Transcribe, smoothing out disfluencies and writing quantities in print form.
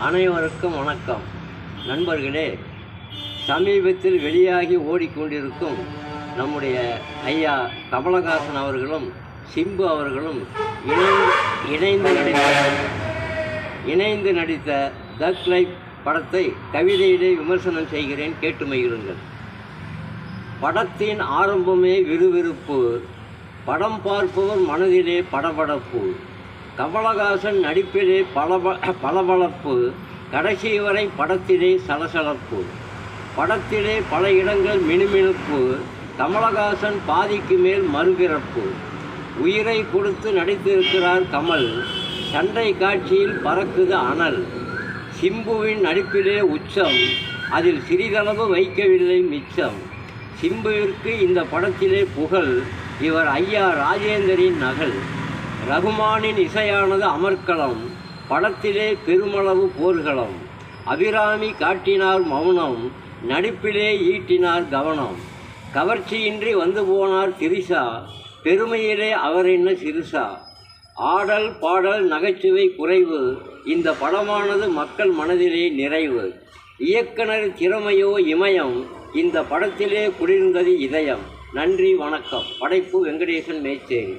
அனைவருக்கும் வணக்கம். நண்பர்களே, சமீபத்தில் வெளியாகி ஓடிக்கொண்டிருக்கும் நம்முடைய ஐயா கமலஹாசன் அவர்களும் சிம்பு அவர்களும் இணைந்து நடித்த தக் லைஃப் படத்தை கவிதையிலே விமர்சனம் செய்கிறேன், கேட்டு மகிழுங்கள். படத்தின் ஆரம்பமே விறுவிறுப்பு, படம் பார்ப்பவர் மனதிலே படபடப்பு, கமலஹாசன் நடிப்பிலே பளபளப்பு, கடைசி வரை படத்திலே சலசலப்பு, படத்திலே பல இடங்கள் மினுமினுப்பு, கமலஹாசன் பாதிக்கு மேல் மறுபிறப்பு, உயிரை கொடுத்து நடித்திருக்கிறார் கமல், சண்டை காட்சியில் பறக்குது அனல், சிம்புவின் நடிப்பிலே உச்சம், அதில் சிறிதளவு வைக்கவில்லை மிச்சம், சிம்புவிற்கு இந்த படத்திலே புகழ், இவர் ஐயா ராஜேந்தரின் நகல், ரகுமானின் இசையானது அமர்க்களம், படத்திலே பெருமளவு போர்களம், அபிராமி காட்டினார் மௌனம், நடிப்பிலே ஈட்டினார் கவனம், கவர்ச்சியின்றி வந்து போனார் திரிசா, பெருமையிலே அவர் என்ன சிறுசா, ஆடல் பாடல் நகைச்சுவை குறைவு, இந்த படமானது மக்கள் மனதிலே நிறைவு, இயக்குனர் திறமையோ இமயம், இந்த படத்திலே குளிர்ந்தது இதயம். நன்றி, வணக்கம். படைப்பு வெங்கடேசன் மேச்சேரி.